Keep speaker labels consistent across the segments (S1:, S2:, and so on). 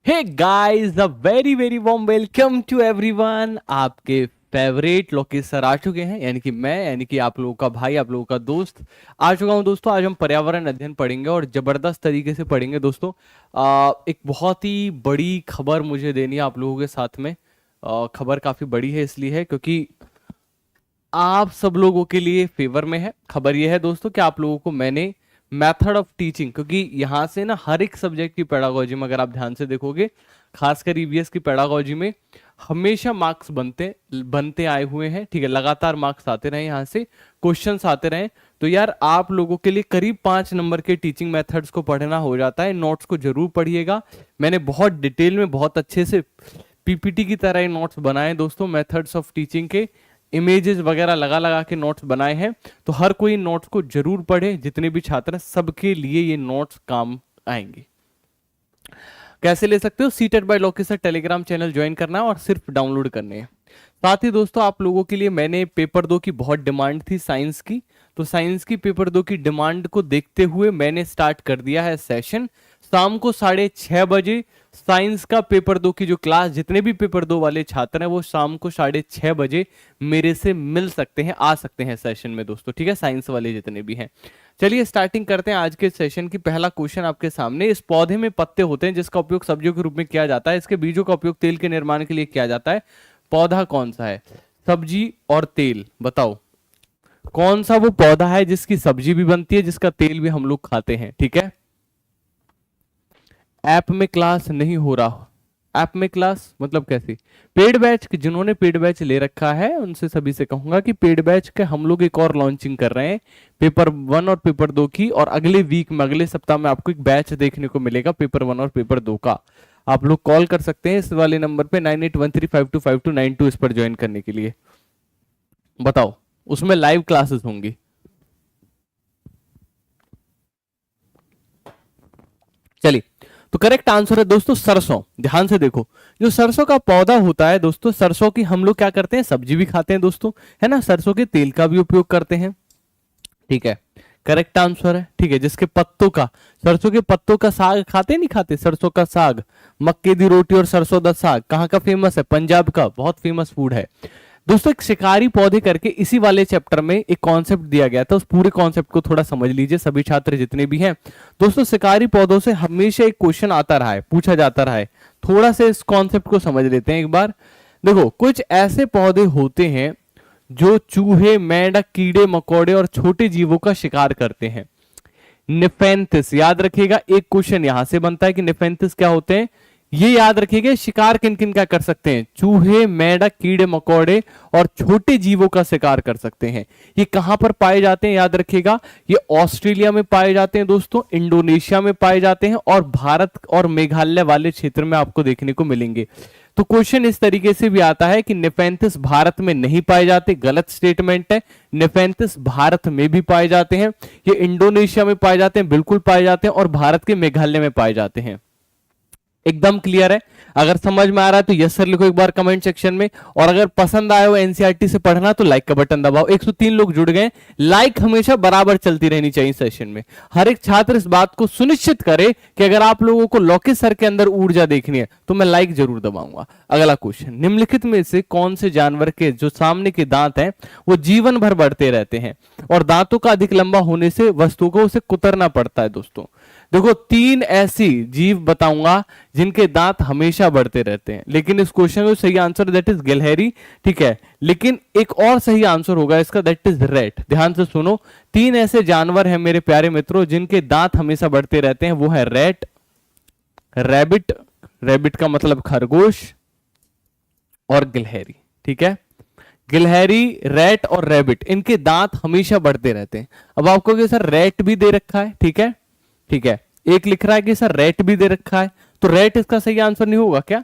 S1: Hey guys, a very very warm welcome to everyone. आपके favourite Lokesh sir आ चुके हैं, यानी कि आप लोगों का भाई, आप लोगों का दोस्त आ चुका हूं। दोस्तों आज हम पर्यावरण अध्ययन पढ़ेंगे और जबरदस्त तरीके से पढ़ेंगे। दोस्तों एक बहुत ही बड़ी खबर मुझे देनी है आप लोगों के साथ में। खबर काफी बड़ी है, इसलिए है क्योंकि आप सब लोगों के लिए फेवर में है। खबर यह है दोस्तों कि आप लोगों को मैंने मेथड ऑफ टीचिंग, क्योंकि यहाँ से ना हर एक सब्जेक्ट की पेडागोजी में अगर आप ध्यान से देखोगे, खासकर ईवीएस की पेडागोजी में हमेशा मार्क्स बनते बनते आए हुए हैं। ठीक है, लगातार मार्क्स आते रहे, यहाँ से क्वेश्चंस आते रहे। तो यार आप लोगों के लिए करीब 5 नंबर के टीचिंग मेथड्स को पढ़ना हो जाता है। नोट्स को जरूर पढ़िएगा। मैंने बहुत डिटेल में, बहुत अच्छे से पीपीटी की तरह नोट्स बनाए दोस्तों, मेथड्स ऑफ टीचिंग के इमेजेस वगैरह लगा लगा के नोट्स बनाए हैं। तो हर कोई नोट्स को जरूर पढ़े, जितने भी छात्र हैं सबके लिए ये नोट्स काम आएंगे। कैसे ले सकते हो? Seated by Lokesh sir Telegram channel join करना है और सिर्फ डाउनलोड करने हैं। साथ ही दोस्तों आप लोगों के लिए मैंने पेपर 2 की बहुत डिमांड थी साइंस की, तो साइंस की पेपर 2 की डिमांड को देखते हुए मैंने स्टार्ट कर दिया है सेशन। शाम को 6:30 बजे साइंस का पेपर 2 की जो क्लास, जितने भी पेपर 2 वाले छात्र हैं वो शाम को 6:30 बजे मेरे से मिल सकते हैं, आ सकते हैं सेशन में दोस्तों। ठीक है, साइंस वाले जितने भी हैं। चलिए स्टार्टिंग करते हैं आज के सेशन की। पहला क्वेश्चन आपके सामने। इस पौधे में पत्ते होते हैं जिसका उपयोग सब्जियों के रूप में किया जाता है। इसके बीजों का उपयोग तेल के निर्माण के लिए किया जाता है। पौधा कौन सा है? सब्जी और तेल, बताओ कौन सा वो पौधा है जिसकी सब्जी भी बनती है, जिसका तेल भी हम लोग खाते हैं। ठीक है, ऐप में क्लास नहीं हो रहा। ऐप में क्लास मतलब कैसी? पेड बैच, जिन्होंने पेड बैच ले रखा है उनसे सभी से कहूंगा कि पेड बैच के हम लोग एक और लॉन्चिंग कर रहे हैं, पेपर 1 और पेपर 2 की। और अगले वीक में, अगले सप्ताह में आपको एक बैच देखने को मिलेगा पेपर 1 और पेपर 2 का। आप लोग कॉल कर सकते हैं इस वाले नंबर पे 9813525292 इस पर ज्वाइन करने के लिए। बताओ, उसमें लाइव क्लासेस होंगी। चलिए, तो करेक्ट आंसर है दोस्तों सरसों। ध्यान से देखो, जो सरसों का पौधा होता है दोस्तों, सरसों की हम लोग क्या करते हैं, सब्जी भी खाते हैं दोस्तों, है ना। सरसों के तेल का भी उपयोग करते हैं। ठीक है, करेक्ट आंसर है। ठीक है, जिसके पत्तों का, सरसों के पत्तों का साग खाते नहीं खाते? सरसों का साग, मक्के दी रोटी और सरसों दा साग कहाँ का फेमस है? पंजाब का बहुत फेमस फूड है दोस्तों। एक शिकारी पौधे करके इसी वाले चैप्टर में एक कॉन्सेप्ट दिया गया था, उस पूरे कॉन्सेप्ट को थोड़ा समझ लीजिए सभी छात्र जितने भी हैं दोस्तों। शिकारी पौधों से हमेशा एक क्वेश्चन आता रहा है, पूछा जाता रहा है। थोड़ा से इस कॉन्सेप्ट को समझ लेते हैं एक बार। देखो, कुछ ऐसे पौधे होते हैं जो चूहे, मेंढक, कीड़े मकोड़े और छोटे जीवों का शिकार करते हैं। निफेंथिस, याद रखिएगा, एक क्वेश्चन यहां से बनता है कि निफेंथिस क्या होते हैं। ये याद रखिएगा, शिकार किन किन का कर सकते हैं? चूहे, मेंढक, कीड़े मकोड़े और छोटे जीवों का शिकार कर सकते हैं। ये कहां पर पाए जाते हैं? याद रखिएगा, ये ऑस्ट्रेलिया में पाए जाते हैं दोस्तों, इंडोनेशिया में पाए जाते हैं और भारत और मेघालय वाले क्षेत्र में आपको देखने को मिलेंगे। तो क्वेश्चन इस तरीके से भी आता है कि निफेंथिस भारत में नहीं पाए जाते, गलत स्टेटमेंट है। निफेंथिस भारत में भी पाए जाते हैं, ये इंडोनेशिया में पाए जाते हैं, बिल्कुल पाए जाते हैं, और भारत के मेघालय में पाए जाते हैं। एकदम क्लियर है? अगर समझ में आ रहा है तो यस सर लिखो एक बार कमेंट सेक्शन में। और अगर पसंद आया हो एनसीईआरटी से पढ़ना तो लाइक का बटन दबाओ। 103 लोग जुड़ गए। लाइक हमेशा बराबर चलती रहनी चाहिए सेशन में। हर एक छात्र इस बात को सुनिश्चित करे कि अगर आप लोगों को लोकेश सर के अंदर ऊर्जा देखनी है तो मैं लाइक जरूर दबाऊंगा। अगला क्वेश्चन, निम्नलिखित में से कौन से जानवर के जो सामने के दांत हैं वो जीवन भर बढ़ते रहते हैं और दांतों का अधिक लंबा होने से वस्तु को उसे कुतरना पड़ता है? दोस्तों देखो, 3 ऐसी जीव बताऊंगा जिनके दांत हमेशा बढ़ते रहते हैं, लेकिन इस क्वेश्चन का सही आंसर दैट इज गिलहरी। ठीक है, लेकिन एक और सही आंसर होगा इसका, दैट इज रेट। ध्यान से सुनो, 3 ऐसे जानवर हैं मेरे प्यारे मित्रों जिनके दांत हमेशा बढ़ते रहते हैं। वो है रेट, रैबिट, रैबिट का मतलब खरगोश, और गिलहरी। ठीक है, गिलहरी, रैट और रैबिट, इनके दांत हमेशा बढ़ते रहते हैं। अब आपको सर रेट भी दे रखा है, ठीक है, ठीक है, एक लिख रहा है कि सर रेट भी दे रखा है, तो रेट इसका सही आंसर नहीं होगा क्या?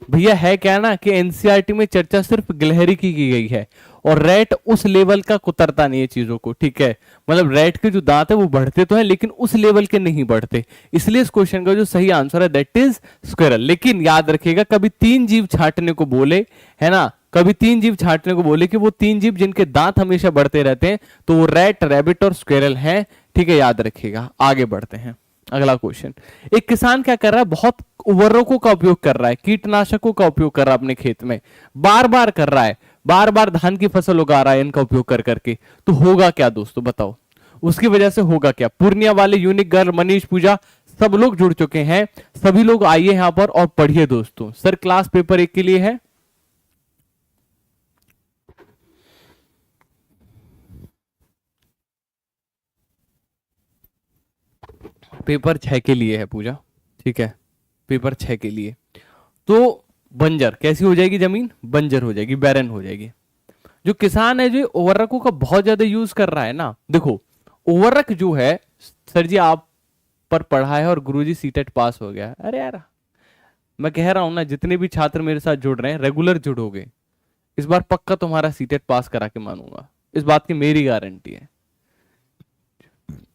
S1: भैया है क्या ना कि एनसीईआरटी में चर्चा सिर्फ गिलहरी की गई है और रेट उस लेवल का कुतरता नहीं है चीजों को। ठीक है, मतलब रेट के जो दांत है वो बढ़ते तो हैं लेकिन उस लेवल के नहीं बढ़ते। इसलिए इस क्वेश्चन का जो सही आंसर है दैट इज स्क्विरल। लेकिन याद रखिएगा, कभी 3 जीव छांटने को बोले, है ना, कभी 3 जीव छांटने को बोले कि वो 3 जीव जिनके दांत हमेशा बढ़ते रहते हैं, तो वो रेट, रैबिट और स्क्विरल हैं। ठीक है, याद रखिएगा। आगे बढ़ते हैं। अगला क्वेश्चन, एक किसान क्या कर रहा है, बहुत उर्वरकों का उपयोग कर रहा है, कीटनाशकों का उपयोग कर रहा है अपने खेत में, बार बार कर रहा है, बार बार धान की फसल उगा रहा है इनका उपयोग कर करके, तो होगा क्या दोस्तों बताओ, उसकी वजह से होगा क्या। पूर्णिया वाले यूनिक गर्ल, मनीष, पूजा, सब लोग जुड़ चुके हैं, सभी लोग आइए यहां पर और पढ़िए दोस्तों। सर क्लास पेपर 1 के लिए है, पेपर 6 के लिए है पूजा, ठीक है, पेपर 6 के लिए। तो बंजर कैसी हो जाएगी, जमीन बंजर हो जाएगी, बैरन हो जाएगी। जो किसान है जो उर्वरकों का बहुत ज्यादा यूज कर रहा है ना, देखो उर्वरक जो है, सर जी आप पर पढ़ा है और गुरुजी सीटेट पास हो गया है, अरे यार मैं कह रहा हूं ना, जितने भी छात्र मेरे साथ जुड़ रहे हैं रेगुलर जुड़ोगे, इस बार पक्का तुम्हारा सीटेट पास करा के मानूंगा, इस बात की मेरी गारंटी है।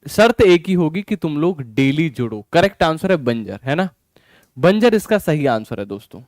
S1: शर्त एक ही होगी कि तुम लोग डेली जुड़ो। करेक्ट आंसर है बंजर, है ना, बंजर इसका सही आंसर है दोस्तों।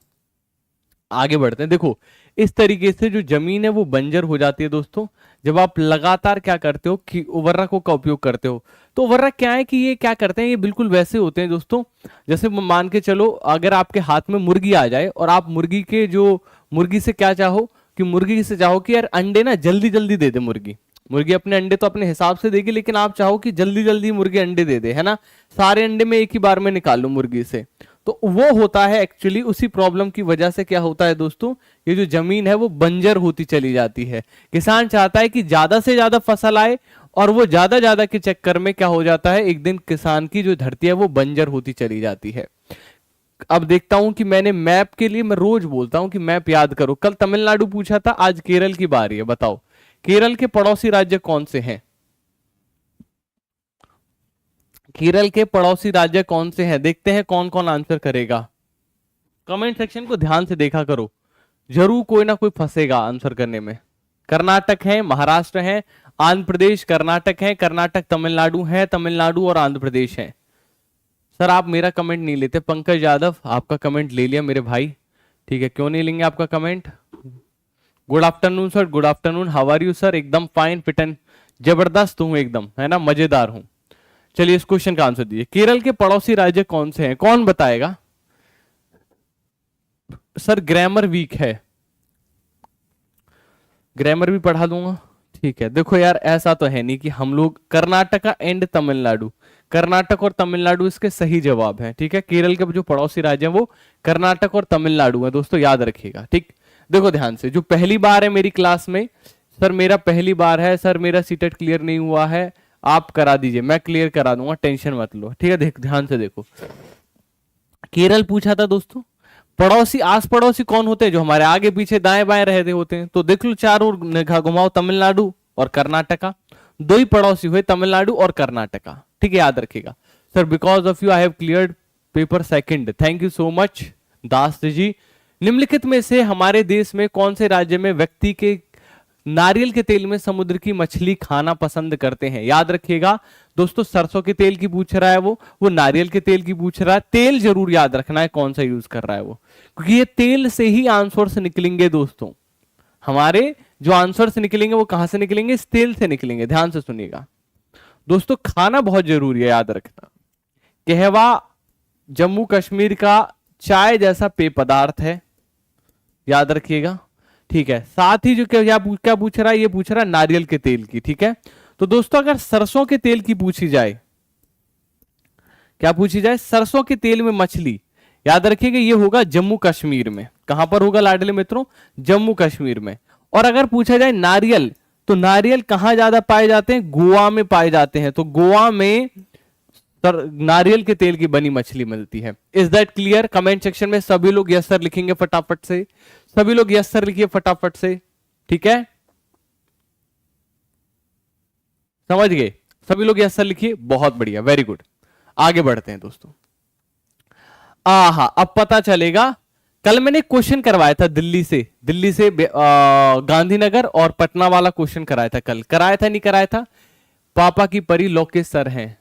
S1: आगे बढ़ते हैं, देखो इस तरीके से जो जमीन है वो बंजर हो जाती है दोस्तों, जब आप लगातार क्या करते हो कि उर्वरकों का उपयोग करते हो। तो उर्वरक क्या है कि ये क्या करते हैं, ये बिल्कुल वैसे होते हैं दोस्तों, जैसे मान के चलो अगर आपके हाथ में मुर्गी आ जाए और आप मुर्गी से क्या चाहो कि मुर्गी से चाहो कि यार अंडे ना जल्दी जल्दी दे दे मुर्गी, मुर्गी अपने अंडे तो अपने हिसाब से देगी, लेकिन आप चाहो कि जल्दी जल्दी मुर्गी अंडे दे दे, है ना, सारे अंडे में एक ही बार में निकाल लो मुर्गी से, तो वो होता है एक्चुअली उसी प्रॉब्लम की वजह से क्या होता है दोस्तों, ये जो जमीन है वो बंजर होती चली जाती है। किसान चाहता है कि ज्यादा से ज्यादा फसल आए, और वो ज्यादा ज्यादा के चक्कर में क्या हो जाता है, एक दिन किसान की जो धरती है वो बंजर होती चली जाती है। अब देखता हूं कि मैंने मैप के लिए, मैं रोज बोलता हूं कि मैप याद करो, कल तमिलनाडु पूछा था, आज केरल की बारी है, बताओ केरल के पड़ोसी राज्य कौन से हैं, केरल के पड़ोसी राज्य कौन से हैं, देखते हैं कौन कौन आंसर करेगा। कमेंट सेक्शन को ध्यान से देखा करो, जरूर कोई ना कोई फंसेगा आंसर करने में। कर्नाटक है, महाराष्ट्र है, आंध्र प्रदेश, कर्नाटक है, कर्नाटक तमिलनाडु है, तमिलनाडु और आंध्र प्रदेश है। सर आप मेरा कमेंट नहीं लेते, पंकज यादव आपका कमेंट ले लिया मेरे भाई, ठीक है, क्यों नहीं लेंगे आपका comment. Good afternoon sir, good afternoon, how are you sir, एकदम फाइन फिट एंड जबरदस्त हूं एकदम, है ना, मजेदार हूं। चलिए इस क्वेश्चन का आंसर दीजिए, केरल के पड़ोसी राज्य कौन से हैं, कौन बताएगा। सर ग्रामर वीक है, ग्रामर भी पढ़ा दूंगा, ठीक है। देखो यार ऐसा तो है नहीं कि हम लोग कर्नाटका एंड तमिलनाडु, कर्नाटक और तमिलनाडु इसके सही जवाब है, ठीक है। केरल के जो पड़ोसी राज्य है वो कर्नाटक और तमिलनाडु है दोस्तों, याद रखिएगा, ठीक। देखो ध्यान से, जो पहली बार है मेरी क्लास में, सर मेरा पहली बार है, सर मेरा सीटेट क्लियर नहीं हुआ है, आप करा दीजिए, मैं क्लियर करा दूंगा, टेंशन मत लो, ठीक है। ध्यान से देखो, केरल पूछा था दोस्तों, पड़ोसी आस पड़ोसी कौन होते हैं, जो हमारे आगे पीछे दाएं बाएं रहते होते हैं, तो देख लो चारों निगाह घुमाओ, तमिलनाडु और कर्नाटका, दो ही पड़ोसी हुए, तमिलनाडु और कर्नाटका, ठीक है, याद रखिएगा। Sir because of you I have cleared paper second, thank you so much Das ji. निम्नलिखित में से हमारे देश में कौन से राज्य में व्यक्ति के नारियल के तेल में समुद्र की मछली खाना पसंद करते हैं, याद रखिएगा दोस्तों, सरसों के तेल की पूछ रहा है वो नारियल के तेल की पूछ रहा है, तेल जरूर याद रखना है कौन सा यूज कर रहा है वो, क्योंकि ये तेल से ही आंसर्स निकलेंगे दोस्तों, हमारे जो आंसर्स निकलेंगे वो कहां से निकलेंगे, इस तेल से निकलेंगे, ध्यान से सुनिएगा दोस्तों, खाना बहुत जरूरी है, याद रखना। कहवा जम्मू कश्मीर का चाय जैसा पेय पदार्थ है, याद रखिएगा, ठीक है। साथ ही जो क्या पूछ रहा है, ये पूछ रहा है नारियल के तेल की, ठीक है। तो दोस्तों अगर सरसों के तेल की पूछी जाए, क्या पूछी जाए, सरसों के तेल में मछली, याद रखिएगा ये होगा जम्मू कश्मीर में, कहां पर होगा लाडले मित्रों, जम्मू कश्मीर में। और अगर पूछा जाए नारियल, तो नारियल कहां ज्यादा पाए जाते हैं, गोवा में पाए जाते हैं, तो गोवा में नारियल के तेल की बनी मछली मिलती है। Is that clear. Comment section में सभी लोग यस सर लिखेंगे फटाफट से, सभी लोग यस सर लिखिए फटाफट से, ठीक है, समझ गए सभी लोग, यस सर लिखिए, बहुत बढ़िया, वेरी गुड। आगे बढ़ते हैं दोस्तों, आहा अब पता चलेगा, कल मैंने क्वेश्चन करवाया था दिल्ली से गांधीनगर और पटना वाला क्वेश्चन कराया था, कल कराया था नहीं कराया था, पापा की परी लोकेश सर हैं,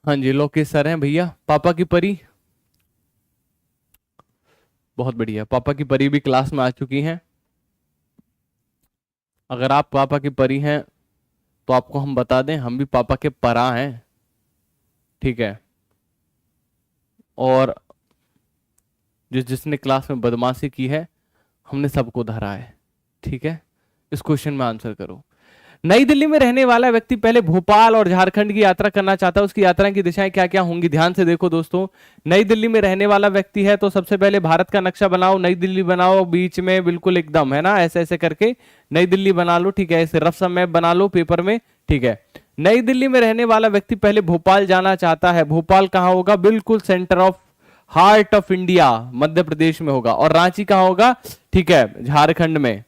S1: हाँ जी लोकेश सर हैं भैया, पापा की परी, बहुत बढ़िया, पापा की परी भी क्लास में आ चुकी हैं। अगर आप पापा की परी हैं तो आपको हम बता दें, हम भी पापा के परा हैं, ठीक है, और जिसने क्लास में बदमाशी की है हमने सबको धरा है। ठीक है, इस क्वेश्चन में आंसर करो। नई दिल्ली में रहने वाला व्यक्ति पहले भोपाल और झारखंड की यात्रा करना चाहता है, उसकी यात्रा की दिशाएं क्या क्या होंगी? ध्यान से देखो दोस्तों, नई दिल्ली में रहने वाला व्यक्ति है तो सबसे पहले भारत का नक्शा बनाओ, नई दिल्ली बनाओ, बीच में बिल्कुल एकदम, है ना, ऐसे ऐसे करके नई दिल्ली बना लो। ठीक है, ऐसे रफ सा मैप बना लो पेपर में। ठीक है, नई दिल्ली में रहने वाला व्यक्ति पहले भोपाल जाना चाहता है। भोपाल कहां होगा? बिल्कुल centre of heart of India, Madhya Pradesh में होगा। और रांची कहां होगा? ठीक है, झारखंड में।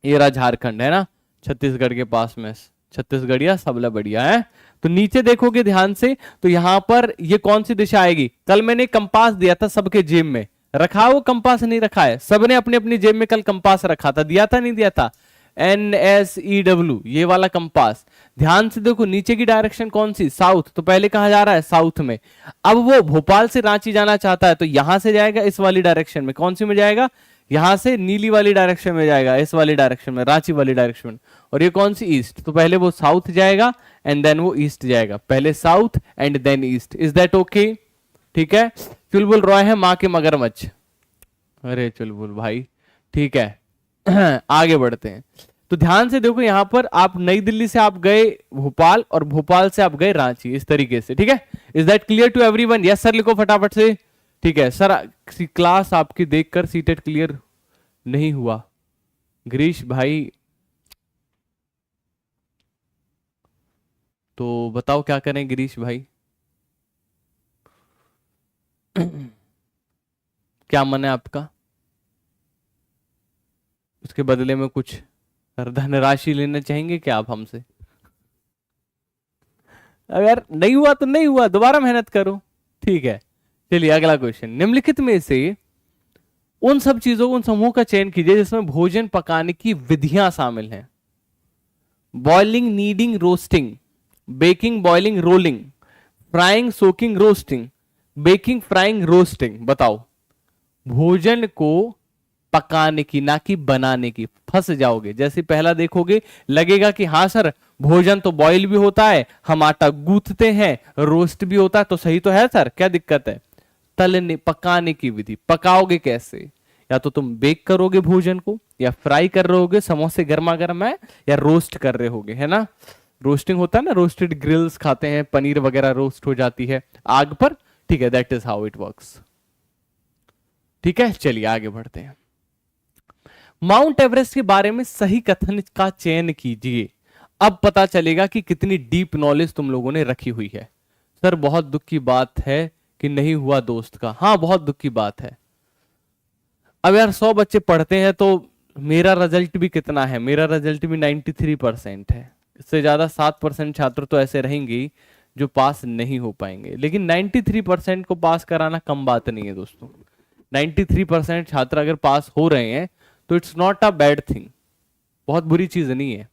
S1: ये रहा झारखंड, है ना, छत्तीसगढ़ के पास में, छत्तीसगढ़िया सबला बढ़िया है। तो नीचे देखोगे ध्यान से, तो यहां पर ये कौन सी दिशा आएगी? कल मैंने कंपास दिया था, सबके जेब में रखा, वो कंपास नहीं रखा है, सबने अपनी अपनी जेब में कल कंपास रखा था, दिया था नहीं दिया था? NSEW, ये वाला कंपास। ध्यान से देखो नीचे की डायरेक्शन कौन सी? साउथ। तो पहले कहां जा रहा है? साउथ में। अब वो भोपाल से रांची जाना चाहता है तो यहां से जाएगा इस वाली डायरेक्शन में। कौन सी में जाएगा? यहां से नीली वाली डायरेक्शन में जाएगा, इस वाली डायरेक्शन में, रांची वाली डायरेक्शन में। और ये कौन सी? ईस्ट। तो पहले वो साउथ जाएगा एंड देन वो ईस्ट जाएगा, पहले south and then east. Is that okay? ठीक है, चुलबुल रॉय है माँ के मगरमच्छ। अरे चुलबुल भाई, ठीक है। आगे बढ़ते हैं। तो ध्यान से देखो, यहां पर आप नई दिल्ली से आप गए भोपाल और भोपाल से आप गए रांची, इस तरीके से। ठीक है, is that clear to everyone? Yes sir लिखो फटाफट से। ठीक है सर, क्लास आपकी देखकर सीटेट क्लियर नहीं हुआ। गिरीश भाई तो बताओ क्या करें गिरीश भाई? क्या मन है आपका? उसके बदले में कुछ धनराशि लेना चाहेंगे क्या आप हमसे? अगर नहीं हुआ तो नहीं हुआ, दोबारा मेहनत करो। ठीक है, चलिए अगला क्वेश्चन। निम्नलिखित में से उन सब चीजों, उन समूह का चयन कीजिए जिसमें भोजन पकाने की विधियां शामिल हैं। Boiling, kneading, roasting, baking, boiling, rolling, frying, soaking, roasting, baking, frying, roasting. बताओ, भोजन को पकाने की, ना कि बनाने की। फंस जाओगे, जैसे पहला देखोगे लगेगा कि हाँ सर भोजन तो बॉईल भी होता है, हम आटा गूंथते हैं, रोस्ट भी होता है, तो सही तो है सर, क्या दिक्कत है? तलने, पकाने की विधि, पकाओगे कैसे? या तो तुम बेक करोगे भोजन को, या फ्राई कर रहे होगे, समोसे गर्मा गर्म है, या रोस्ट कर रहे होगे, है ना, रोस्टिंग होता है ना, रोस्टेड ग्रिल्स खाते हैं, पनीर वगैरह रोस्ट हो जाती है आग पर। ठीक है, that is how it works. ठीक है, चलिए आगे बढ़ते हैं। माउंट एवरेस्ट के बारे में सही कथन का चयन कीजिए। अब पता चलेगा कि कितनी डीप नॉलेज तुम लोगों ने रखी हुई है। सर बहुत दुख की बात है कि नहीं हुआ दोस्त का। हाँ बहुत दुख की बात है। अब यार 100 बच्चे पढ़ते हैं तो मेरा रिजल्ट भी कितना है? मेरा रिजल्ट भी 93% है। इससे ज्यादा 7% छात्र तो ऐसे रहेंगे जो पास नहीं हो पाएंगे, लेकिन 93% को पास कराना कम बात नहीं है दोस्तों। 93% छात्र अगर पास हो रहे हैं तो it's not a bad thing, बहुत बुरी चीज नहीं है।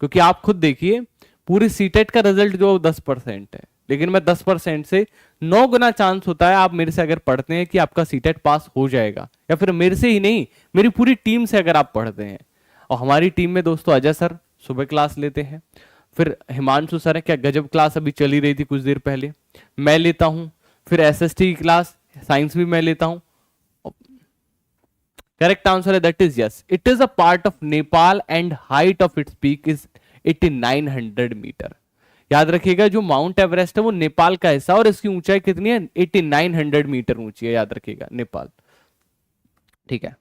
S1: क्योंकि आप खुद देखिए, पूरी सीटेट का रिजल्ट जो 10% है, लेकिन मैं 10% से 9 गुना चांस होता है आप मेरे से अगर पढ़ते हैं कि आपका सीटेट पास हो जाएगा। या फिर मेरे से ही नहीं, मेरी पूरी टीम से अगर आप पढ़ते हैं। और हमारी टीम में दोस्तों अजय सर सुबह क्लास लेते हैं, फिर हिमांशु सर है, क्या गजब क्लास अभी चली रही थी कुछ देर पहले, मैं लेता हूं, फिर SST की क्लास साइंस भी मैं लेता हूं। करेक्ट आंसर है that is yes, it is a part of Nepal and height of its peak is 8900 metre. याद रखिएगा, जो माउंट एवरेस्ट है वो नेपाल का हिस्सा, और इसकी ऊंचाई कितनी है? 8900 मीटर ऊंची है, याद रखिएगा, नेपाल। ठीक है,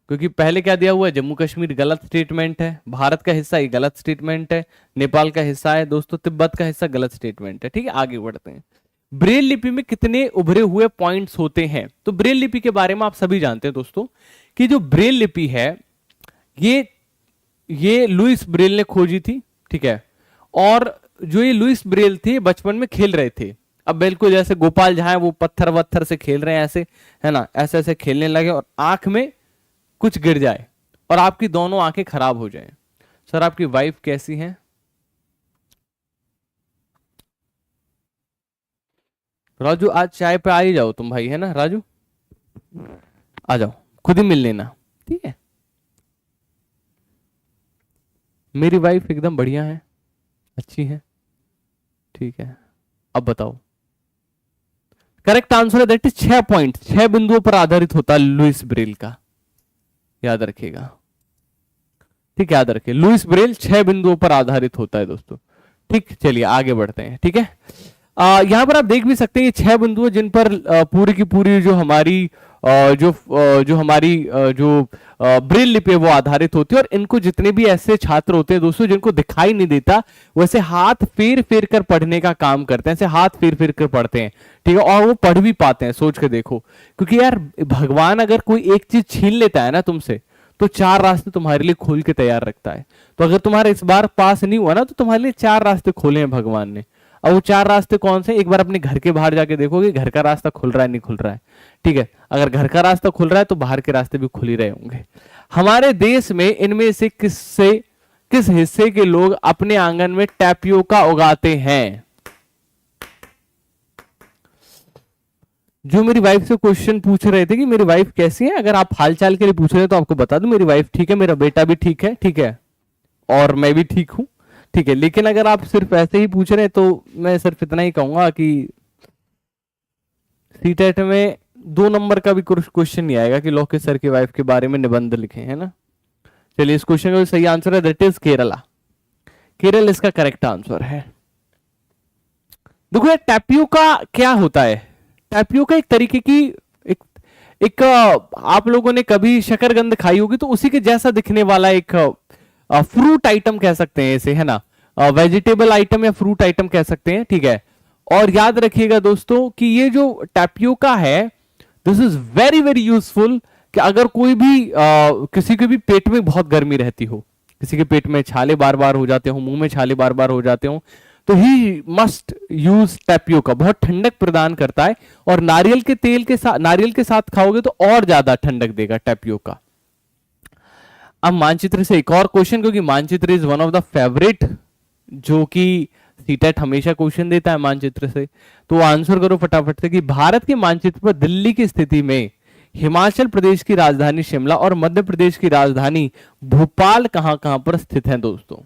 S1: क्योंकि पहले क्या दिया हुआ है? जम्मू कश्मीर गलत स्टेटमेंट है, भारत का हिस्सा ये गलत स्टेटमेंट है, नेपाल का हिस्सा है दोस्तों, तिब्बत का हिस्सा गलत स्टेटमेंट है। ठीक है, आगे बढ़ते हैं। ब्रेल लिपि में कितने उभरे हुए पॉइंट्स होते हैं? तो ब्रेल लिपि के बारे में आप सभी जानते हैं दोस्तों कि जो ब्रेल लिपि है ये लुइस ब्रेल ने खोजी थी। ठीक है, और जो ये लुइस ब्रेल थे बचपन में खेल रहे थे। अब बिल्कुल जैसे गोपाल जहां है वो पत्थर वत्थर से खेल रहे हैं ऐसे, है ना, ऐसे ऐसे खेलने लगे और आंख में कुछ गिर जाए और आपकी दोनों आंखें खराब हो जाए। सर आपकी वाइफ कैसी है? राजू आज चाय पे आ ही जाओ तुम भाई, है ना राजू, आ जाओ, खुद ही मिल लेना। ठीक है, मेरी वाइफ एकदम बढ़िया है, अच्छी है। ठीक है, अब बताओ करेक्ट आंसर है दैट इज 6 पॉइंट, 6 बिंदुओं पर आधारित होता है लुइस ब्रेल का, याद रखिएगा। ठीक, याद रखिए लुइस ब्रेल 6 बिंदुओं पर आधारित होता है दोस्तों। ठीक, चलिए आगे बढ़ते हैं। ठीक है, यहां पर आप देख भी सकते हैं ये 6 बिंदु जिन पर पूरी की पूरी जो हमारी ब्रेल लिपि है वो आधारित होती है। और इनको जितने भी ऐसे छात्र होते हैं दोस्तों जिनको दिखाई नहीं देता, वैसे हाथ फेर फेर कर पढ़ने का काम करते हैं, ऐसे हाथ फेर फेर कर पढ़ते हैं। ठीक है, और वो पढ़ भी पाते हैं, सोच के देखो। क्योंकि यार भगवान अगर कोई एक चीज छीन लेता है ना तुमसे, तो 4 रास्ते तुम्हारे लिए खोल के तैयार रखता है। तो अगर तुम्हारा इस बार पास नहीं हुआ ना, तो तुम्हारे लिए 4 रास्ते खोले हैं भगवान ने। अब वो 4 रास्ते कौन से, एक बार अपने घर के बाहर जाके देखोगे घर का रास्ता खुल रहा है नहीं खुल रहा है। ठीक है, अगर घर का रास्ता खुल रहा है तो बाहर के रास्ते भी खुल ही रहे होंगे। हमारे देश में इनमें से किस हिस्से के लोग अपने आंगन में टैपियोका उगाते हैं? जो मेरी वाइफ से क्वेश्चन पूछ रहे थे कि मेरी वाइफ कैसी है, अगर आप हालचाल के लिए पूछ रहे हैं तो आपको बता दूं मेरी वाइफ ठीक है, मेरा बेटा भी ठीक है। ठीक है, और मैं भी ठीक हूं। ठीक है, लेकिन अगर आप सिर्फ ऐसे ही पूछ रहे हैं तो मैं सिर्फ इतना ही कहूंगा कि सीटेट में 2 नंबर का भी क्वेश्चन नहीं आएगा कि लोकेश सर की वाइफ के बारे में निबंध लिखे, है ना। चलिए, इस क्वेश्चन का सही आंसर है दैट इज केरला। केरल इसका करेक्ट आंसर है। देखो, टैपियोका क्या होता है? टैपियोका एक तरीके की एक आप लोगों ने कभी शकरकंद खाई होगी, तो उसी के जैसा दिखने वाला एक फ्रूट आइटम कह सकते हैं इसे, है ना। वेजिटेबल आइटम या फ्रूट आइटम कह सकते हैं। ठीक है, और याद रखिएगा दोस्तों कि ये जो टैपियोका है this is very very useful. कि अगर कोई भी किसी के भी पेट में बहुत गर्मी रहती हो, किसी के पेट में छाले बार बार हो जाते हो, मुंह में छाले बार बार हो जाते हो, तो ही मस्ट यूज टैपियोका। बहुत ठंडक प्रदान करता है, और नारियल के तेल के साथ, नारियल के साथ खाओगे तो और ज्यादा ठंडक देगा टैपियोका। अब मानचित्र से एक और क्वेश्चन, क्योंकि मानचित्र is one of the favourite, जो कि सीटेट हमेशा क्वेश्चन देता है मानचित्र से। तो आंसर करो फटाफट से कि भारत के मानचित्र पर दिल्ली की स्थिति में हिमाचल प्रदेश की राजधानी शिमला और मध्य प्रदेश की राजधानी भोपाल कहां कहां पर स्थित हैं दोस्तों?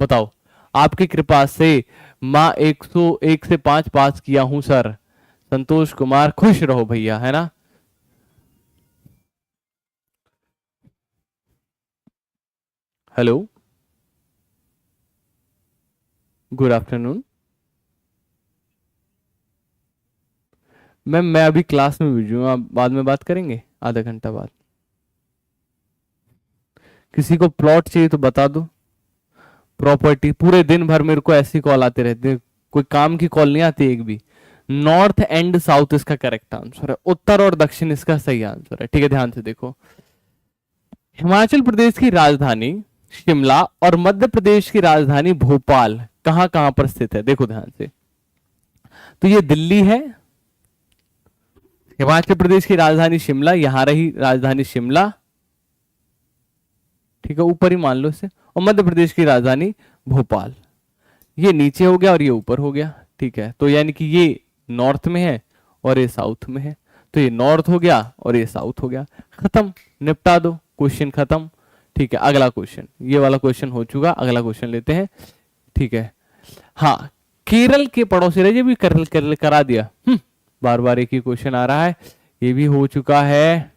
S1: बताओ। आपकी कृपा से मां 101 से 5 पास किया हूं सर। संतोष कुमार, खुश रहो भैया, है ना। Hello, good afternoon ma'am. मैं अभी क्लास में बिजी हूँ, आप बाद में बात करेंगे आधा घंटा बाद। किसी को प्लॉट चाहिए तो बता दो, प्रॉपर्टी। पूरे दिन भर मेरे को ऐसी कॉल आते रहते हैं, कोई काम की कॉल नहीं आती एक भी। नॉर्थ एंड साउथ इसका करेक्ट आंसर है, उत्तर और दक्षिण इसका सही आंसर है। ठीक है, ध्यान से देखो। हिमाचल प्रदेश की राजधानी शिमला और मध्य प्रदेश की राजधानी भोपाल कहां कहां पर स्थित है? देखो ध्यान से। तो ये दिल्ली है, हिमाचल प्रदेश की राजधानी शिमला, यहां रही राजधानी शिमला। ठीक है, ऊपर ही मान लो इसे। और मध्य प्रदेश की राजधानी भोपाल, ये नीचे हो गया और ये ऊपर हो गया। ठीक है, तो यानी कि ये नॉर्थ में है और ये साउथ में है। तो ये नॉर्थ हो गया और ये साउथ हो गया। खत्म, निपटा दो, क्वेश्चन खत्म। ठीक है, अगला क्वेश्चन, ये वाला क्वेश्चन हो चुका, अगला क्वेश्चन लेते हैं। ठीक है, हाँ, केरल के पड़ोसी राज्य भी केरल करा दिया। बार बार एक ही क्वेश्चन आ रहा है, ये भी हो चुका है।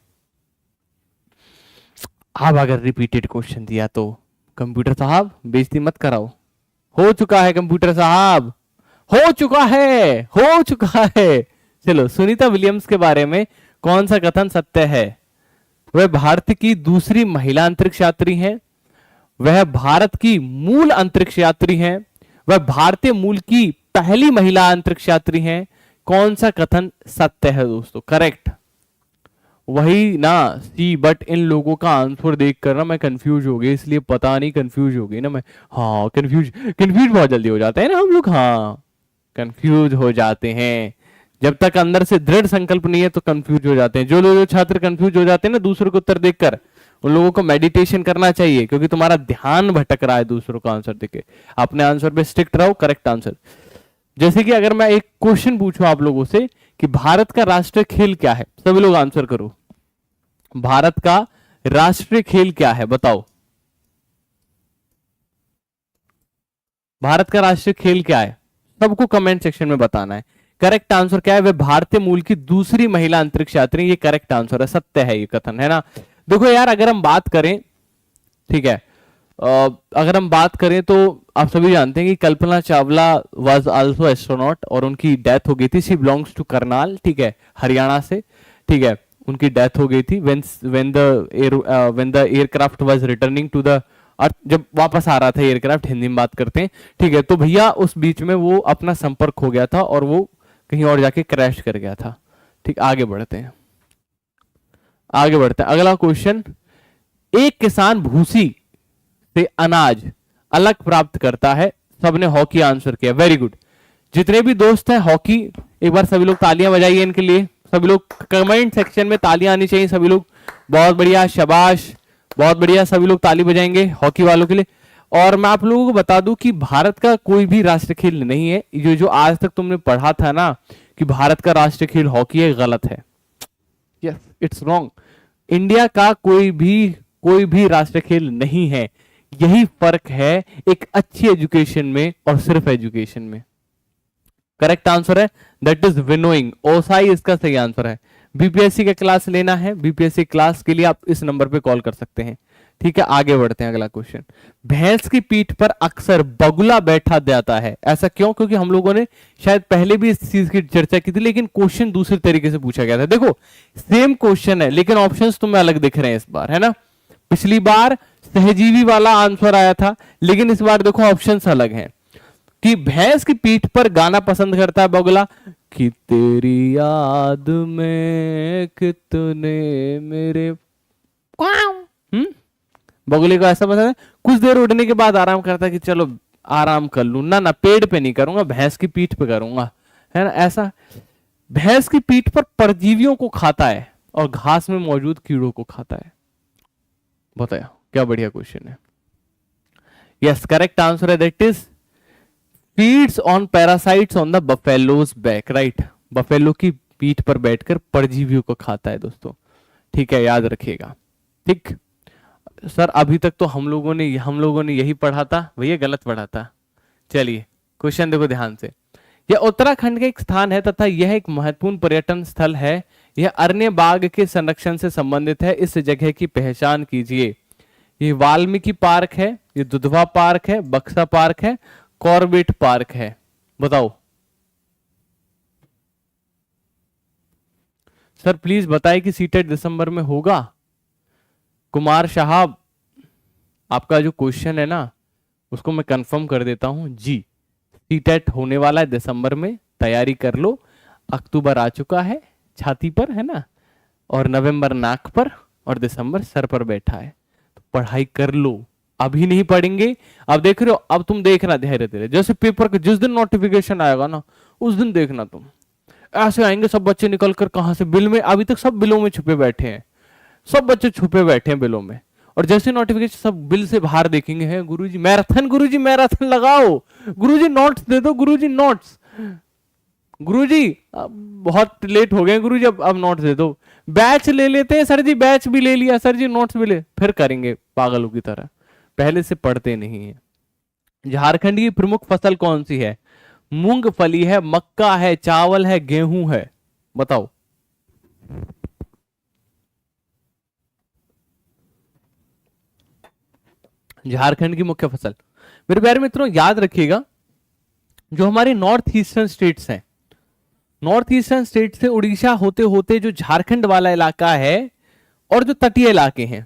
S1: अब अगर रिपीटेड क्वेश्चन दिया तो कंप्यूटर साहब बेइज्जती मत कराओ। हो चुका है कंप्यूटर साहब, हो चुका है, हो चुका है। चलो, सुनीता विलियम्स के बारे में कौन सा कथन सत्य है? वह भारत की दूसरी महिला अंतरिक्ष यात्री हैं, वह भारत की मूल अंतरिक्ष यात्री हैं, वह भारतीय मूल की पहली महिला अंतरिक्ष यात्री हैं। कौन सा कथन सत्य है दोस्तों? करेक्ट वही ना सी, बट इन लोगों का आंसर देखकर ना मैं कंफ्यूज हो गई, इसलिए पता नहीं कंफ्यूज हो गई ना मैं। हाँ, कंफ्यूज बहुत जल्दी हो जाते हैं ना हम लोग। हाँ, कंफ्यूज हो जाते हैं, जब तक अंदर से दृढ़ संकल्प नहीं है तो कंफ्यूज हो जाते हैं। जो छात्र कंफ्यूज हो जाते हैं ना दूसरों को उत्तर देखकर, उन लोगों को मेडिटेशन करना चाहिए, क्योंकि तुम्हारा ध्यान भटक रहा है दूसरों का आंसर देखे। अपने आंसर पे स्ट्रिक्ट रहो, करेक्ट आंसर। जैसे कि अगर मैं एक क्वेश्चन पूछूं आप लोगों से कि भारत का राष्ट्रीय खेल क्या है, सभी लोग आंसर करो। भारत का राष्ट्रीय खेल क्या है बताओ? भारत का राष्ट्रीय खेल क्या है? सबको कमेंट सेक्शन में बताना है। करेक्ट आंसर क्या है? वे भारतीय मूल की दूसरी महिला अंतरिक्ष यात्री, ये करेक्ट आंसर है, सत्य है ये कथन, है ना। देखो यार, अगर हम बात करें, ठीक है, अगर हम बात करें तो आप सभी जानते हैं कि Kalpana Chawla was also astronaut और उनकी डेथ हो गई थी। शी बिलोंग्स टू करनाल, ठीक है, हरियाणा से, ठीक है, उनकी डेथ हो गई थी when the aircraft was returning to the earth, जब वापस आ रहा था एयरक्राफ्ट, हिंदी में बात करते हैं, ठीक है। तो भैया उस बीच में वो अपना संपर्क हो गया था और वो कहीं और जाके क्रैश कर गया था। ठीक, आगे बढ़ते हैं, आगे बढ़ते हैं। अगला क्वेश्चन, एक किसान भूसी से अनाज अलग प्राप्त करता है। सबने हॉकी आंसर किया, वेरी गुड। जितने भी दोस्त हैं हॉकी, एक बार सभी लोग तालियां बजाइए इनके लिए। सभी लोग कमेंट सेक्शन में तालियां आनी चाहिए, सभी लोग। बहुत बढ़िया, शाबाश, बहुत बढ़िया, सभी लोग ताली बजाएंगे हॉकी वालों के लिए। और मैं आप लोगों को बता दूं कि भारत का कोई भी राष्ट्रीय खेल नहीं है। जो आज तक तुमने पढ़ा था ना कि भारत का राष्ट्रीय खेल हॉकी है, गलत है। Yes, it's wrong. इंडिया का कोई भी राष्ट्रीय खेल नहीं है। यही फर्क है एक अच्छी एजुकेशन में और सिर्फ एजुकेशन में। करेक्ट आंसर है दैट इज विनोइंग, ओसाई इसका सही आंसर है। बीपीएससी का क्लास लेना है, बीपीएससी क्लास के लिए आप इस नंबर पे कॉल कर सकते हैं। ठीक है, आगे बढ़ते हैं। अगला क्वेश्चन, भैंस की पीठ पर अक्सर बगुला बैठा जाता है, ऐसा क्यों? क्योंकि हम लोगों ने शायद पहले भी इस चीज की चर्चा की थी, लेकिन क्वेश्चन दूसरे तरीके से पूछा गया था। देखो, सेम क्वेश्चन है लेकिन ऑप्शंस तुम्हें अलग दिख रहे हैं इस बार, है ना। पिछली बार सहजीवी वाला आंसर आया था, लेकिन इस बार देखो ऑप्शंस अलग हैं। कि भैंस की पीठ पर गाना पसंद करता है बगुला, कि तेरी याद में कितने मेरे बगुले को ऐसा पसंद है, कुछ देर उड़ने के बाद आराम करता है कि चलो आराम कर लूं ना, ना पेड़ पे नहीं करूंगा, भैंस की पीठ पे करूंगा, है ना। ऐसा भैंस की पीठ पर परजीवियों को खाता है और घास में मौजूद कीड़ों को खाता है। बताया, क्या बढ़िया क्वेश्चन है। यस, करेक्ट आंसर है that is feeds on parasites on the buffaloes back, right. Buffalo की पीठ पर बैठकर परजीवियों को खाता है दोस्तों। ठीक है, याद रखिएगा। ठीक सर, अभी तक तो हम लोगों ने यही पढ़ा था भैया, गलत पढ़ा था। चलिए क्वेश्चन देखो ध्यान से। यह उत्तराखंड का एक स्थान है तथा यह एक महत्वपूर्ण पर्यटन स्थल है। यह अरण्य बाग के संरक्षण से संबंधित है। इस जगह की पहचान कीजिए। ये वाल्मीकि पार्क है, ये दुधवा पार्क है, बक्सा पार्क है, कॉर्बेट पार्क है। बताओ सर, प्लीज बताएं कि सीटेट दिसंबर में होगा। कुमार साहब, आपका जो क्वेश्चन है ना उसको मैं कंफर्म कर देता हूं जी, सीटेट होने वाला है दिसंबर में, तैयारी कर लो। अक्टूबर आ चुका है छाती पर, है ना, और नवंबर नाक पर और दिसंबर सर पर बैठा है। तो पढ़ाई कर लो, अभी नहीं पढ़ेंगे। अब देख रहे हो, अब तुम देखना धीरे धीरे, जैसे पेपर का जिस दिन नोटिफिकेशन आएगा ना उस दिन देखना तुम, ऐसे आएंगे सब बच्चे निकल कर कहां से, बिल में, अभी तक सब बिलों में छुपे बैठे हैं, सब बच्चे छुपे बैठे हैं बिलों में, और जैसे नोटिफिकेशन सब बिल से बाहर देखेंगे, हैं गुरुजी मैराथन, गुरुजी मैराथन लगाओ, गुरुजी नोट्स दे दो, गुरुजी नोट्स, गुरुजी बहुत लेट हो गए गुरुजी, अब नोट्स दे दो, बैच ले लेते हैं सर जी, बैच भी ले लिया सर जी, नोट्स भी ले, फिर करेंगे पागलों की तरह, पहले से पढ़ते नहीं है। झारखंड की प्रमुख फसल कौन सी है? मूंगफली है, मक्का है, चावल है, गेहूं है। बताओ। झारखंड की मुख्य फसल, मेरे प्यारे मित्रों याद रखिएगा, जो हमारे नॉर्थ ईस्टर्न स्टेट्स हैं, नॉर्थ ईस्टर्न स्टेट से उड़ीसा होते होते जो झारखंड वाला इलाका है और जो तटीय इलाके हैं,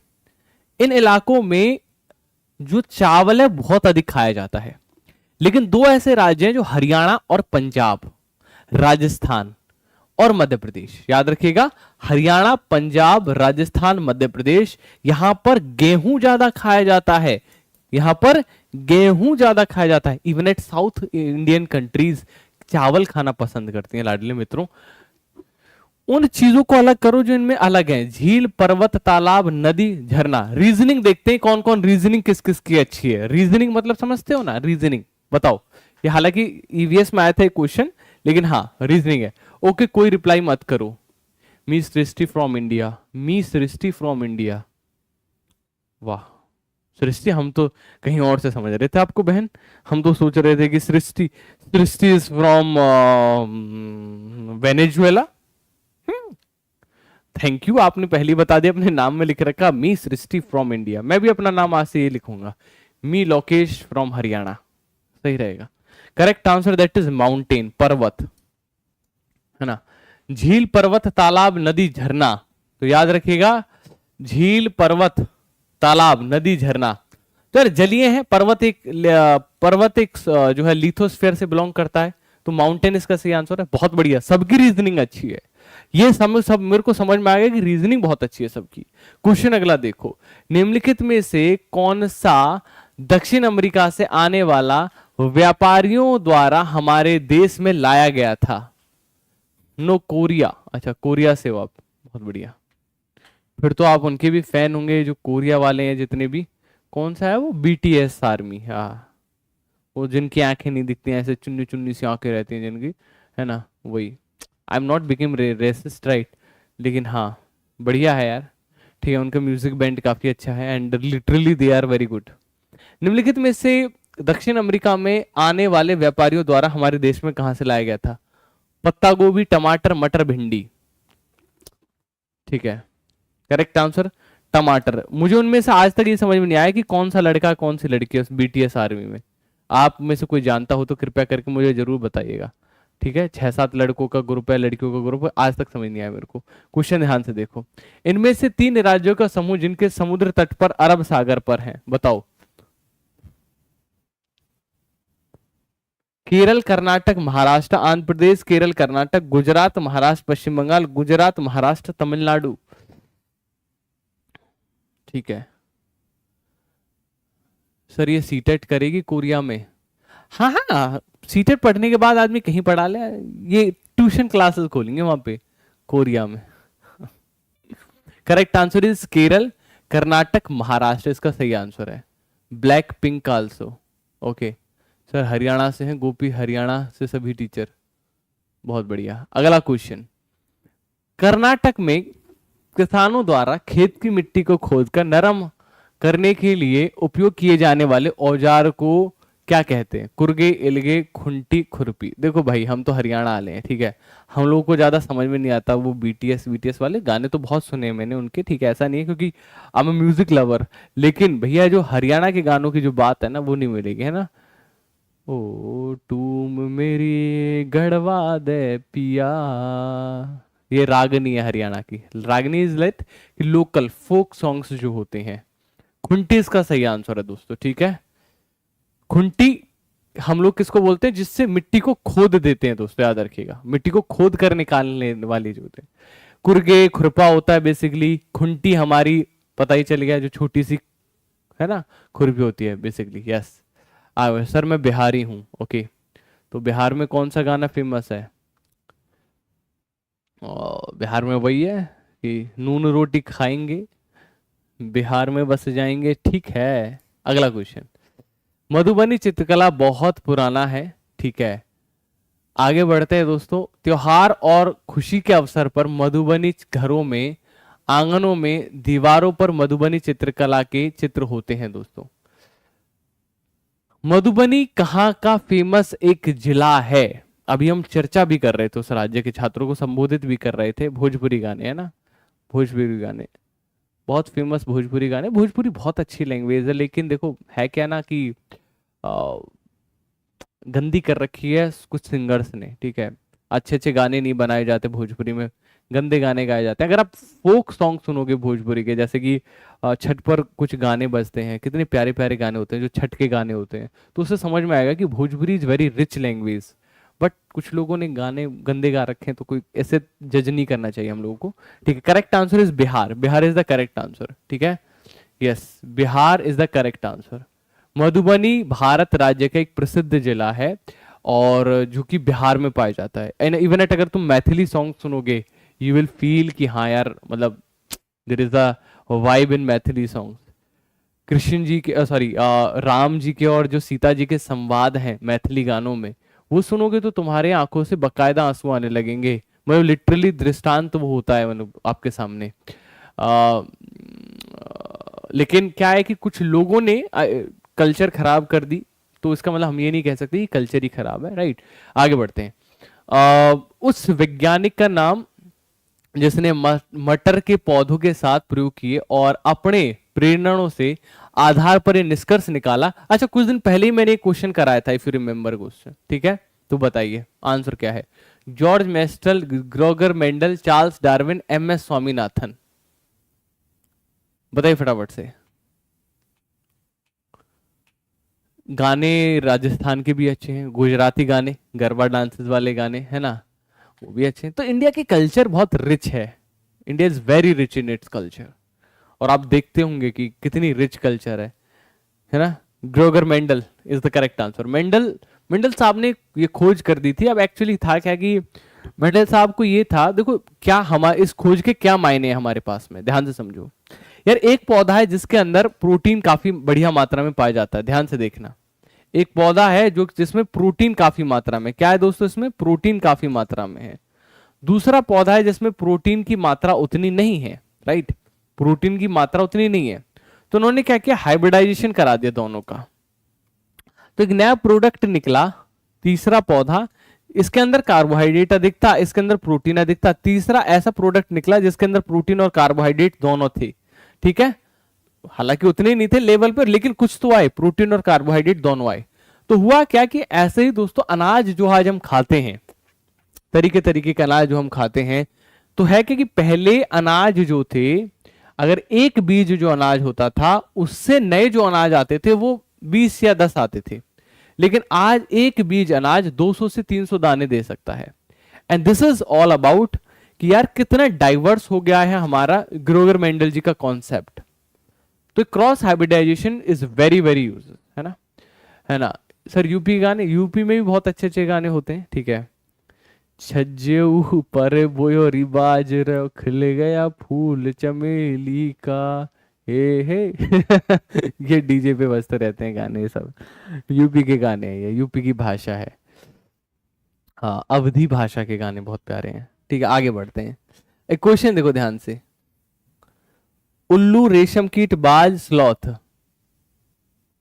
S1: इन इलाकों में जो चावल है बहुत अधिक खाया जाता है। लेकिन दो ऐसे राज्य हैं जो हरियाणा और पंजाब, राजस्थान और मध्य प्रदेश, याद रखिएगा, हरियाणा, पंजाब, राजस्थान, मध्य प्रदेश, यहां पर गेहूं ज्यादा खाया जाता है, यहां पर गेहूं ज्यादा खाया जाता है। Even at south Indian countries चावल खाना पसंद करती हैं लाडले मित्रों। उन चीजों को अलग करो जो इनमें अलग है, झील, पर्वत, तालाब, नदी, झरना। रीजनिंग देखते हैं कौन कौन रीजनिंग किस किस की अच्छी है। रीजनिंग मतलब समझते हो ना, रीजनिंग बताओ। ये हालांकि ईवीएस में आया था एक क्वेश्चन, लेकिन हाँ रीजनिंग है। ओके, कोई रिप्लाई मत करो। Me Srishti from India, me Srishti from India, वाह सृष्टि, हम तो कहीं और से समझ रहे थे आपको बहन। हम तो सोच रहे थे कि Srishti, Srishti is from Venezuela. Thank you, आपने पहली बता दिया, अपने नाम में लिख रखा मी सृष्टि फ्रॉम इंडिया। मैं भी अपना नाम आज से ये लिखूंगा, मी लोकेश फ्रॉम हरियाणा, सही रहेगा। Correct answer that is mountain, पर्वत, है ना। झील, पर्वत, तालाब, नदी, झरना, तो याद रखिएगा झील, पर्वत, तालाब, नदी, झरना। तो यार जलीय है, पर्वत एक जो है लिथोस्फीयर से बिलोंग करता है, तो माउंटेन इसका सही आंसर है। बहुत बढ़िया, सबकी रीजनिंग अच्छी है, ये सब मेरे को समझ में आ गया कि रीजनिंग बहुत अच्छी है सबकी। क्वेश्चन अगला देखो, निम्नलिखित में से कौन सा दक्षिण अमेरिका से आने वाला व्यापारियों द्वारा हमारे देश में लाया गया था? No, Korea. अच्छा, कोरिया से हो आप, बहुत बढ़िया। फिर तो आप उनके भी फैन होंगे जो कोरिया वाले हैं जितने भी। कौन सा है वो, बीटीएस आर्मी, हाँ, वो जिनकी आंखें नहीं दिखती हैं, ऐसे चुन्नी चुन्नी सी आंखें रहती हैं जिनकी, है ना, वही। I am not become racist, right, लेकिन हाँ बढ़िया है यार, ठीक है। उनका म्यूजिक बैंड काफी अच्छा है and literally they are very good. निम्नलिखित में से दक्षिण अमेरिका में आने वाले व्यापारियों द्वारा हमारे देश में कहां से लाया गया था? पत्ता गोभी, टमाटर, मटर, भिंडी, ठीक है। करेक्ट आंसर टमाटर। मुझे उनमें से आज तक ये समझ में नहीं आया कि कौन सा लड़का कौन सी लड़की है उस बीटीएस आर्मी में। आप में से कोई जानता हो तो कृपया करके मुझे जरूर बताइएगा, ठीक है। 6-7 लड़कों का ग्रुप है, लड़कियों का ग्रुप है, आज तक समझ नहीं आया मेरे को। क्वेश्चन ध्यान से देखो, इनमें से 3 राज्यों का समूह जिनके समुद्र तट पर अरब सागर पर है, बताओ। केरल, कर्नाटक, महाराष्ट्र, आंध्र प्रदेश, केरल, कर्नाटक, गुजरात, महाराष्ट्र, पश्चिम बंगाल, गुजरात, महाराष्ट्र, तमिलनाडु, ठीक है। सर ये सीटेट करेगी कोरिया में? हाँ हाँ, सीटेट पढ़ने के बाद आदमी कहीं पढ़ा ले, ये ट्यूशन क्लासेस खोलेंगे वहां पे कोरिया में। Correct answer is Kerala, Karnataka, Maharashtra इसका सही आंसर है। Black pink also, okay. Sir Haryana से हैं, गोपी हरियाणा से सभी टीचर, बहुत बढ़िया। अगला क्वेश्चन, कर्नाटक में किसानों द्वारा खेत की मिट्टी को खोदकर नरम करने के लिए उपयोग किए जाने वाले औजार को क्या कहते हैं? कुरगे, एलगे, खुंटी, खुरपी। देखो भाई हम तो हरियाणा वाले हैं, ठीक है, हम लोगों को ज्यादा समझ में नहीं आता वो बीटीएस वाले गाने, तो बहुत सुने हैं मैंने उनके, ठीक है, ऐसा नहीं है क्योंकि आई एम म्यूजिक लवर, लेकिन भैया जो हरियाणा के गानों की जो बात है ना वो नहीं मिलेगी, है ना। ओ तुम मेरी गढ़वा दे पिया, ये रागनी है हरियाणा की। Ragini is like local folk songs जो होते हैं। खुंटी इसका सही आंसर है दोस्तों, ठीक है। खुंटी हम लोग किसको बोलते हैं? जिससे मिट्टी को खोद देते हैं दोस्तों, याद रखिएगा, मिट्टी को खोद कर निकालने वाली जो होते हैं। कुरगे, खुरपा होता है बेसिकली। खुंटी हमारी पता ही चल गया, जो छोटी सी है ना खुरपी होती है बेसिकली, यस। सर मैं बिहारी हूँ, ओके। तो बिहार में कौन सा गाना फेमस है? बिहार में वही है कि नून रोटी खाएंगे बिहार में बस जाएंगे, ठीक है। अगला क्वेश्चन, मधुबनी चित्रकला बहुत पुराना है, ठीक है। आगे बढ़ते हैं दोस्तों, त्योहार और खुशी के अवसर पर मधुबनी घरों में, आंगनों में, दीवारों पर मधुबनी चित्रकला के चित्र होते हैं दोस्तों। मधुबनी कहाँ का फेमस एक जिला है? अभी हम चर्चा भी कर रहे थे, उस राज्य के छात्रों को संबोधित भी कर रहे थे। भोजपुरी गाने, है ना, भोजपुरी गाने बहुत फेमस, भोजपुरी गाने। भोजपुरी बहुत अच्छी लैंग्वेज है, लेकिन देखो है क्या ना कि आ, गंदी कर रखी है कुछ सिंगर्स ने, ठीक है। अच्छे अच्छे गाने नहीं बनाए जाते भोजपुरी में, गंदे गाने गाए जाते हैं। अगर आप फोक सॉन्ग सुनोगे भोजपुरी के, जैसे कि छठ पर कुछ गाने बजते हैं, कितने प्यारे प्यारे गाने होते हैं जो छठ के गाने होते हैं, तो उससे समझ में आएगा कि Bhojpuri is very rich language. But कुछ लोगों ने गाने गंदे गा रखे हैं, तो कोई ऐसे जज नहीं करना चाहिए हम लोगों को, ठीक है। Correct answer is Bihar, Bihar is the correct answer, ठीक है, yes, Bihar is the correct answer. Madhubani Bharat राज्य का एक प्रसिद्ध जिला है और जो कि बिहार में पाया जाता है। एंड इवन एट अगर तुम मैथिली सॉन्ग सुनोगे यू विल फील कि हाँ यार, मतलब there is a vibe in Maithili songs. Krishna ji के सॉरी राम जी के और जो सीता जी के संवाद हैं मैथिली गानों में, वो सुनोगे तो तुम्हारे आंखों से बकायदा आंसू आने लगेंगे, मतलब लिटरली दृष्टांत वो होता है मतलब आपके सामने। लेकिन क्या है कि कुछ लोगों ने कल्चर खराब कर दी, तो इसका मतलब हम ये नहीं कह सकते कि कल्चर ही खराब है, राइट। आगे बढ़ते हैं। उस वैज्ञानिक का नाम जिसने मटर के पौधों के साथ प्रयोग किए और अपने प्रेरणों से आधार पर ये निष्कर्ष निकाला। अच्छा, कुछ दिन पहले ही मैंने एक क्वेश्चन कराया था, इफ यू रिमेंबर क्वेश्चन, ठीक है, तो बताइए आंसर क्या है। George Mestel, Gregor Mendel, Charles Darwin, M S Swaminathan, बताइए फटाफट से। गाने राजस्थान के भी अच्छे हैं, गुजराती गाने, गरबा डांसेस वाले गाने, है ना, वो भी अच्छे हैं। तो इंडिया की कल्चर बहुत रिच है, India is very rich in its culture. और आप देखते होंगे कि कितनी रिच कल्चर है ना। Gregor Mendel is the correct answer. Mendel Mendel साहब ने ये खोज कर दी थी। अब एक्चुअली था क्या कि मेंडल साहब को ये था, देखो क्या हमारे इस खोज के क्या मायने हैं हमारे पास में, ध्यान से समझो यार। एक पौधा है जिसके अंदर प्रोटीन काफी बढ़िया मात्रा में पाया जाता है, ध्यान से देखना। एक पौधा है जो जिसमें प्रोटीन काफी मात्रा में, क्या है दोस्तों, इसमें प्रोटीन काफी मात्रा में है। दूसरा पौधा है जिसमें प्रोटीन की मात्रा उतनी नहीं है, राइट, प्रोटीन की मात्रा उतनी नहीं है। तो उन्होंने क्या किया, हाइब्रिडाइजेशन करा दिया दोनों का, तो एक नया प्रोडक्ट निकला। तीसरा पौधा, इसके अंदर कार्बोहाइड्रेट अधिक था, इसके अंदर प्रोटीन अधिक था। तीसरा ऐसा प्रोडक्ट निकला जिसके अंदर प्रोटीन और कार्बोहाइड्रेट दोनों थे, ठीक है, हालांकि उतने नहीं थे लेवल पर, लेकिन कुछ तो आए, प्रोटीन और कार्बोहाइड्रेट दोनों आए। तो हुआ क्या कि ऐसे ही दोस्तों अनाज जो आज हम खाते हैं, तरीके तरीके के अनाज जो हम खाते हैं, तो है कि पहले अनाज जो थे, अगर एक बीज जो अनाज होता था उससे नए जो अनाज आते थे वो 20 या 10 आते थे, लेकिन आज एक बीज अनाज 200 से 300 दाने दे सकता है। And this is all about कि यार कितना डाइवर्स हो गया है हमारा ग्रोवर मेंडल जी का कॉन्सेप्ट। तो cross hybridization is very very use, है ना सर। यूपी गाने, यूपी में भी बहुत अच्छे अच्छे गाने होते हैं, ठीक है। छज्जे ऊपर बोयोरी बाजरा, खिल गया फूल चमेली का, हे ये डीजे पे बजते रहते हैं गाने, ये सब यूपी के गाने हैं, ये यूपी की भाषा है। हाँ, अवधी भाषा के गाने बहुत प्यारे हैं, ठीक है। आगे बढ़ते हैं। एक क्वेश्चन देखो ध्यान से। उल्लू, रेशम कीट, बाज, स्लॉथ।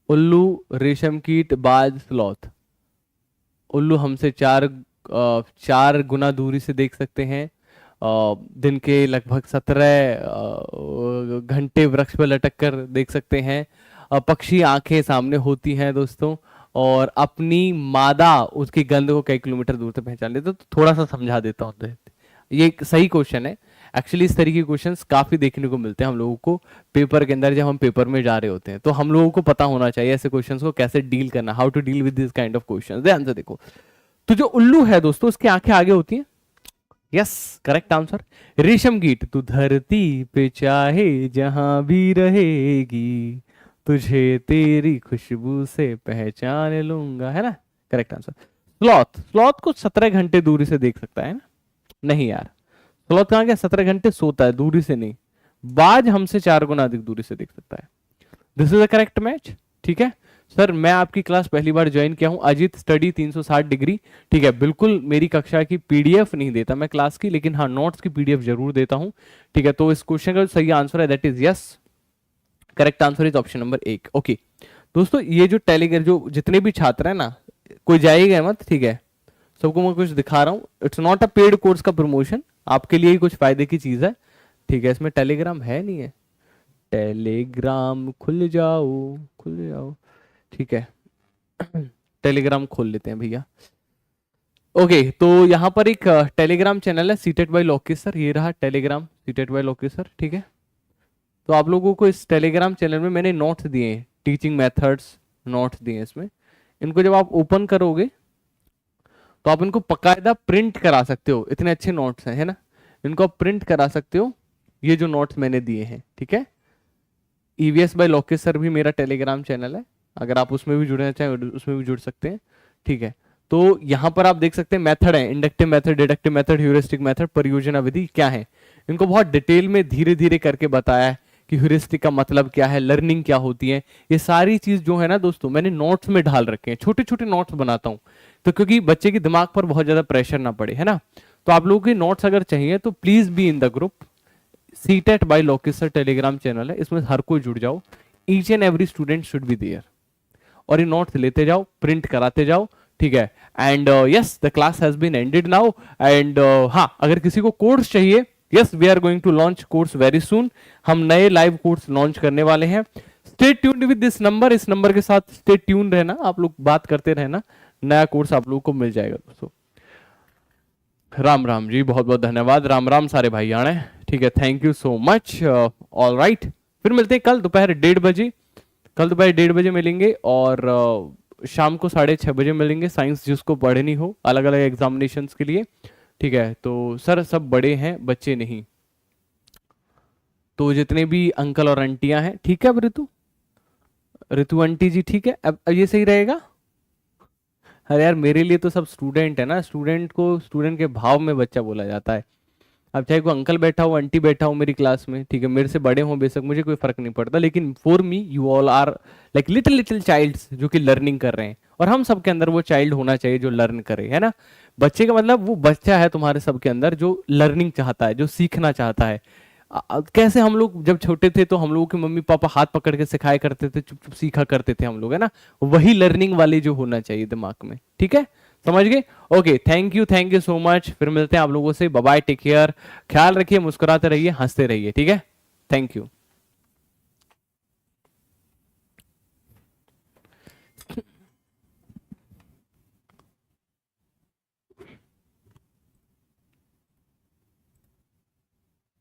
S1: उल्लू, रेशम कीट, बाज, स्लॉथ। उल्लू हमसे 4 गुना दूरी से देख सकते हैं। दिन के लगभग 17 घंटे वृक्ष पर लटक कर देख सकते हैं। पक्षी आंखें सामने होती हैं दोस्तों, और अपनी मादा उसकी गंध को कई किलोमीटर दूर से पहचान लेते। तो थोड़ा सा समझा देता हूँ, ये एक सही क्वेश्चन है। एक्चुअली इस तरीके के क्वेश्चंस काफी देखने को मिलते हैं हम लोगों को पेपर के अंदर, जब हम पेपर में जा रहे होते हैं। तो हम लोगों को पता होना चाहिए ऐसे क्वेश्चंस को कैसे डील करना, how to deal with this kind of questions. ध्यान से देखो, तो जो उल्लू है दोस्तों उसकी आंखें आगे होती हैं, यस, करेक्ट आंसर। रेशम कीट, तू धरती पे चाहे जहां भी रहेगी, तुझे तेरी खुशबू से पहचान लूंगा, है ना, करेक्ट आंसर। स्लॉथ, स्लॉथ को 17 घंटे दूरी से देख सकता है ना, नहीं यार, स्लॉथ कहां गया, 17 घंटे सोता है, दूरी से नहीं। बाज हमसे 4 गुना अधिक दूरी से देख सकता है। This is the correct match, ठीक है। सर मैं आपकी क्लास पहली बार ज्वाइन किया हूं, अजीत स्टडी 360 डिग्री, ठीक है। बिल्कुल मेरी कक्षा की पीडीएफ नहीं देता मैं क्लास की, लेकिन हाँ नोट्स की पीडीएफ जरूर देता हूं, ठीक है। तो इस क्वेश्चन का सही आंसर है that is yes, correct answer is option number 1। Okay दोस्तों, ये जो टेलीग्राम, जो जितने भी छात्र हैं ना, कोई जाएगा मत, ठीक है, सबको मैं कुछ दिखा रहा हूँ। It's not a paid course का प्रमोशन, आपके लिए ही कुछ फायदे की चीज है, ठीक है। इसमें टेलीग्राम है नहीं है, टेलीग्राम खुल जाओ, खुल जाओ, ठीक है। टेलीग्राम खोल लेते हैं भैया। ओके, तो यहाँ पर एक टेलीग्राम चैनल है, सीटेड बाय लोकेश सर, ये रहा Telegram, seated by Lokesh sir, ठीक है। तो आप लोगों को इस टेलीग्राम चैनल में मैंने नोट्स दिए हैं, टीचिंग मेथड्स नोट्स दिए हैं इसमें। इनको जब आप ओपन करोगे तो आप इनको बकायदा प्रिंट करा सकते हो, इतने अच्छे नोट्स हैं, है ना, इनको आप प्रिंट करा सकते हो, ये जो नोट्स मैंने दिए हैं, ठीक है। ईवीएस बाय लोकेश सर भी मेरा टेलीग्राम चैनल है, अगर आप उसमें भी जुड़ना चाहें उसमें भी जुड़ सकते हैं, ठीक है। तो यहाँ पर आप देख सकते हैं मेथड है, inductive method, deductive method, heuristic method, परियोजना विधि क्या है, इनको बहुत डिटेल में धीरे धीरे करके बताया है कि ह्यूरिस्टिक का मतलब क्या है, लर्निंग क्या होती है, ये सारी चीज जो है ना दोस्तों मैंने नोट्स में ढाल रखे हैं, छोटे छोटे नोट्स बनाता हूँ, तो क्योंकि बच्चे के दिमाग पर बहुत ज्यादा प्रेशर ना पड़े, है ना। तो आप लोगों के नोट्स अगर चाहिए तो please be in the group, CTET by Lokesh sir Telegram channel है, इसमें हर कोई जुड़ जाओ, each and every student should be there, और ये नोट्स लेते जाओ, प्रिंट कराते जाओ, ठीक है। And yes the class has been ended now. And हाँ, अगर किसी को कोर्स चाहिए, yes we are going to launch course very soon, हम नए लाइव कोर्स लॉन्च करने वाले हैं। Stay tuned with this number, इस नंबर के साथ स्टे ट्यून रहना, आप लोग बात करते रहना, नया कोर्स आप लोगों को मिल जाएगा दोस्तों। राम राम जी, बहुत बहुत धन्यवाद, राम राम सारे भाई आने, ठीक है, thank you so much. All right, फिर मिलते हैं कल दोपहर 1:30 बजे, कल दोपहर 1:30 बजे मिलेंगे, और शाम को 6:30 बजे मिलेंगे, साइंस जिसको पढ़नी हो अलग अलग एग्जामिनेशंस के लिए, ठीक है। तो सर सब बड़े हैं, बच्चे नहीं, तो जितने भी अंकल और आंटियां हैं, ठीक है। अब ऋतु, ऋतु आंटी जी, ठीक है, अब ये सही रहेगा। अरे यार मेरे लिए तो सब स्टूडेंट है ना, स्टूडेंट को स्टूडेंट के भाव में बच्चा बोला जाता है। अब चाहे कोई अंकल बैठा हो, आंटी बैठा हो मेरी क्लास में, ठीक है, मेरे से बड़े हो बेशक, मुझे कोई फर्क नहीं पड़ता, लेकिन for me you all are like little little childs जो कि लर्निंग कर रहे हैं, और हम सबके अंदर वो चाइल्ड होना चाहिए जो लर्न करे, है ना। बच्चे का मतलब वो बच्चा है तुम्हारे सबके अंदर जो लर्निंग चाहता है, जो सीखना चाहता है। कैसे हम लोग जब छोटे थे तो हम लोगों के मम्मी पापा हाथ पकड़ के सिखाया करते थे, चुप चुप सीखा करते थे हम लोग, है ना। वही लर्निंग वाले जो होना चाहिए दिमाग में, ठीक है, समझ गए। Okay, thank you so much, फिर मिलते हैं आप लोगों से, बाय बाय, टेक केयर, ख्याल रखिए, मुस्कुराते रहिए, हंसते रहिए, ठीक है, थैंक यू।